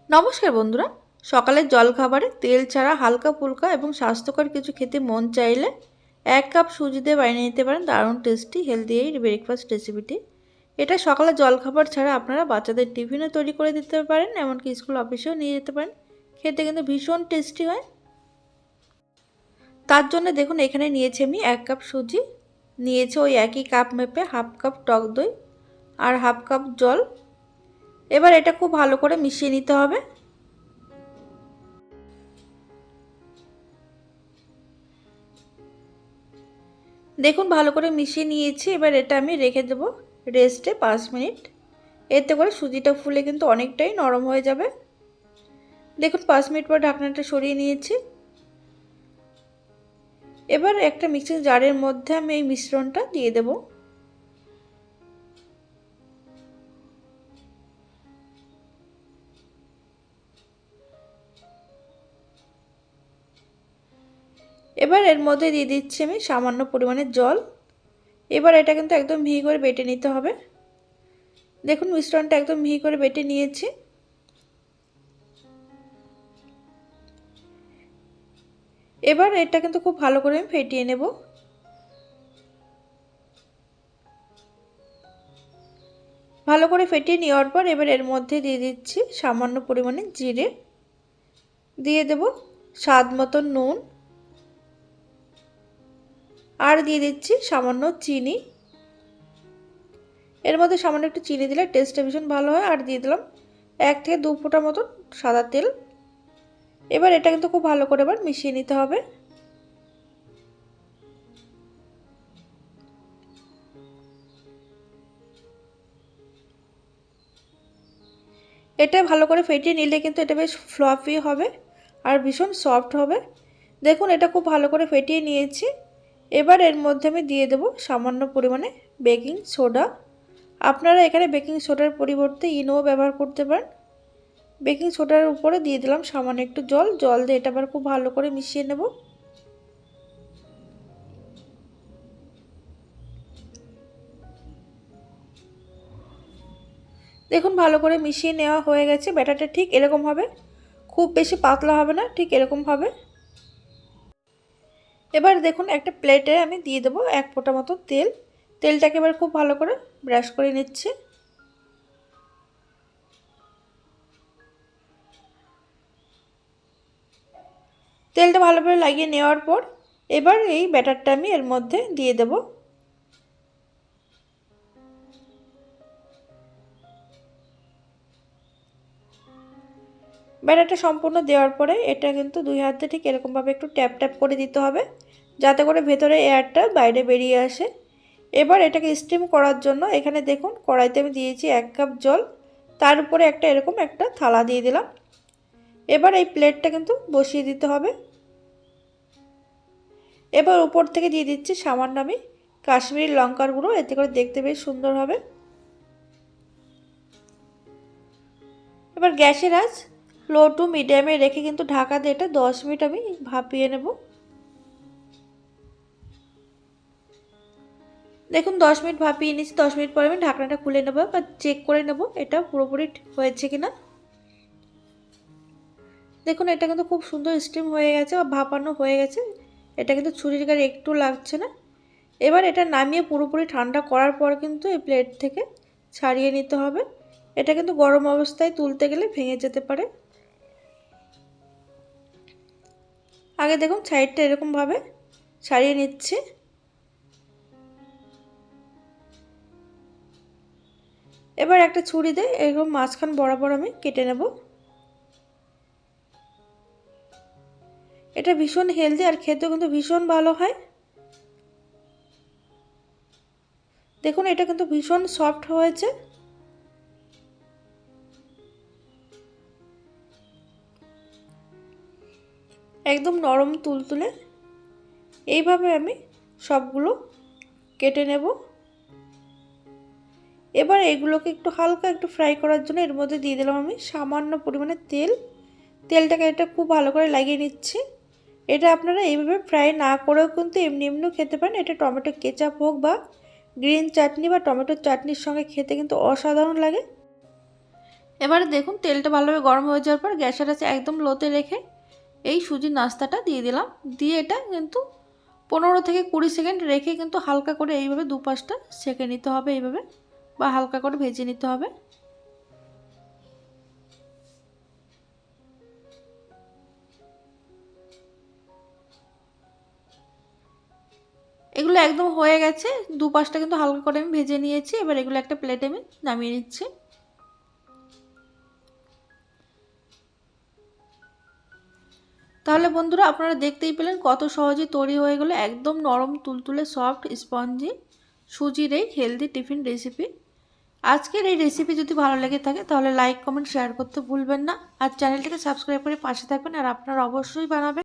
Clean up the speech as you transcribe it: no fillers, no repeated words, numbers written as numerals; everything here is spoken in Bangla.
নমস্কার বন্ধুরা, সকালের জলখাবারে তেল ছাড়া হালকা ফুলকা এবং স্বাস্থ্যকর কিছু খেতে মন চাইলে 1 কাপ সুজি দিয়ে বানিয়ে নিতে পারেন দারুণ টেস্টি হেলদি এই ব্রেকফাস্ট রেসিপিটি। এটা সকালের জলখাবার ছাড়া আপনারা বাচ্চাদের টিফিনে তৈরি করে দিতে পারেন, এমনকি স্কুল অফিসেও নিয়ে যেতে পারেন। খেতে কিন্তু ভীষণ টেস্টি হয়। তার জন্য দেখুন এখানে নিয়েছি আমি 1 কাপ সুজি, নিয়েছি ওই একই কাপ মেপে হাফ কাপ টক দই আর হাফ কাপ জল। এবার এটা খুব ভালো করে মিশিয়ে নিতে হবে। দেখুন ভালো করে মিশিয়ে নিয়েছি। এবার এটা আমি রেখে দেব রেস্টে 5 মিনিট। এতে করে সুজিটা ফুলে কিন্তু অনেকটাই নরম হয়ে যাবে। দেখুন 5 মিনিট পর ঢাকনাটা সরিয়ে নিয়েছি। এবার একটা মিক্সিং জারের মধ্যে আমি এই মিশ্রণটা দিয়ে দেব। এবার এর মধ্যে দিয়ে দিচ্ছি আমি সামান্য পরিমাণে জল। এবার এটা কিন্তু একদম মিহি করে বেটে নিতে হবে। দেখুন মিশ্রণটা একদম মিহি করে বেটে নিয়েছি। এবার এটা কিন্তু খুব ভালো করে আমি ফেটিয়ে নেব। ভালো করে ফেটিয়ে নেওয়ার পর এবার এর মধ্যে দিয়ে দিচ্ছি সামান্য পরিমাণে জিরে, দিয়ে দেব স্বাদ মতো নুন, আর দিয়ে দিচ্ছি সামান্য চিনি। এর মধ্যে সামান্য একটু চিনি দিলে টেস্টটা ভীষণ ভালো হয়। আর দিয়ে দিলাম 1 থেকে 2 ফোঁটা মতন সাদা তেল। এবার এটা কিন্তু খুব ভালো করে এবার মিশিয়ে নিতে হবে। এটা ভালো করে ফেটিয়ে নিলে কিন্তু এটা বেশ ফ্লফি হবে আর ভীষণ সফট হবে। দেখুন এটা খুব ভালো করে ফেটিয়ে নিয়েছি। এবার এর মধ্যে আমি দিয়ে দেব সামান্য পরিমাণে বেকিং সোডা। আপনারা এখানে বেকিং সোডার পরিবর্তে ইনোও ব্যবহার করতে পারেন। বেকিং সোডার উপরে দিয়ে দিলাম সামান্য একটু জল দিয়ে এটা আবার খুব ভালো করে মিশিয়ে নেব। দেখুন ভালো করে মিশিয়ে নেওয়া হয়ে গেছে। ব্যাটারটা ঠিক এরকম হবে, খুব বেশি পাতলা হবে না, ঠিক এরকম হবে। এবার দেখুন একটা প্লেটে আমি দিয়ে দেবো 1 ফোঁটা মতো তেল। তেলটাকে এবার খুব ভালো করে ব্রাশ করে নিচ্ছি। তেলটা ভালোভাবে লাগিয়ে নেওয়ার পর এবার এই ব্যাটারটা আমি এর মধ্যে দিয়ে দেব। ব্যাটারটা সম্পূর্ণ দেওয়ার পরে এটা কিন্তু 2 হাতে ঠিক এরকমভাবে একটু ট্যাপ ট্যাপ করে দিতে হবে, যাতে করে ভেতরে এয়ারটা বাইরে বেরিয়ে আসে। এবার এটাকে স্টিম করার জন্য এখানে দেখুন কড়াইতে আমি দিয়েছি 1 কাপ জল, তার উপরে একটা এরকম একটা থালা দিয়ে দিলাম। এবার এই প্লেটটা কিন্তু বসিয়ে দিতে হবে। এবার উপর থেকে দিয়ে দিচ্ছি সামান্য আমি কাশ্মীরি লঙ্কার গুঁড়ো, এতে করে দেখতে বেশ সুন্দর হবে। এবার গ্যাসের আঁচ লো টু মিডিয়ামে রেখে কিন্তু ঢাকা দিয়ে এটা 10 মিনিট আমি ভাপিয়ে নেব। দেখুন 10 মিনিট ভাপিয়ে নিয়েছি। 10 মিনিট পরে আমি ঢাকনাটা খুলে নেব বা চেক করে নেব এটা পুরোপুরি হয়েছে কিনা। দেখুন এটা কিন্তু খুব সুন্দর স্টিম হয়ে গেছে বা ভাপানো হয়ে গেছে। এটা কিন্তু ছুরির গায়ে একটু লাগছে না। এবার এটা নামিয়ে পুরোপুরি ঠান্ডা করার পর কিন্তু এই প্লেট থেকে ছাড়িয়ে নিতে হবে। এটা কিন্তু গরম অবস্থায় তুলতে গেলে ভেঙে যেতে পারে। আগে দেখুন সাইডটা এরকমভাবে ছাড়িয়ে নিচ্ছি। এবার একটা ছুরি দিয়ে এরকম মাঝখান বরাবর আমি কেটে নেব। এটা ভীষণ হেলদি আর খেতেও কিন্তু ভীষণ ভালো হয়। দেখুন এটা কিন্তু ভীষণ সফট হয়েছে। একদম নরম তুলতুলে। এইভাবে আমি সবগুলো কেটে নেব। এবার এগুলোকে একটু হালকা একটু ফ্রাই করার জন্য এর মধ্যে দিয়ে দিলাম আমি সামান্য পরিমাণে তেল। তেলটাকে এটা খুব ভালো করে লাগিয়ে নিচ্ছি। এটা আপনারা এইভাবে ফ্রাই না করেও কিন্তু এমনি এমনিও খেতে পারেন। এটা টমেটো কেচাপ হোক বা গ্রিন চাটনি বা টমেটোর চাটনির সঙ্গে খেতে কিন্তু অসাধারণ লাগে। এবারে দেখুন তেলটা ভালোভাবে গরম হয়ে যাওয়ার পর গ্যাসের আঁচ একদম লোতে রেখে এই সুজির নাস্তাটা দিয়ে দিলাম। দিয়ে এটা কিন্তু 15 থেকে 20 সেকেন্ড রেখে কিন্তু হালকা করে এইভাবে দুপাশটা সেঁকে নিতে হবে, এইভাবে বা হালকা করে ভেজে নিতে হবে। এগুলো একদম হয়ে গেছে, দুপাশটা কিন্তু হালকা করে আমি ভেজে নিয়েছি। এবার এগুলো একটা প্লেটে আমি নামিয়ে নিচ্ছি। তাহলে বন্ধুরা আপনারা দেখতেই পেলেন কত সহজে তৈরি হয়ে গেল একদম নরম তুলতুলে সফট স্পঞ্জি সুজির এই হেলদি টিফিন রেসিপি। আজকের এই রেসিপি যদি ভালো লেগে থাকে তাহলে লাইক কমেন্ট শেয়ার করতে ভুলবেন না, আর চ্যানেলটিকে সাবস্ক্রাইব করে পাশে থাকবেন। আর আপনারা অবশ্যই বানাবেন।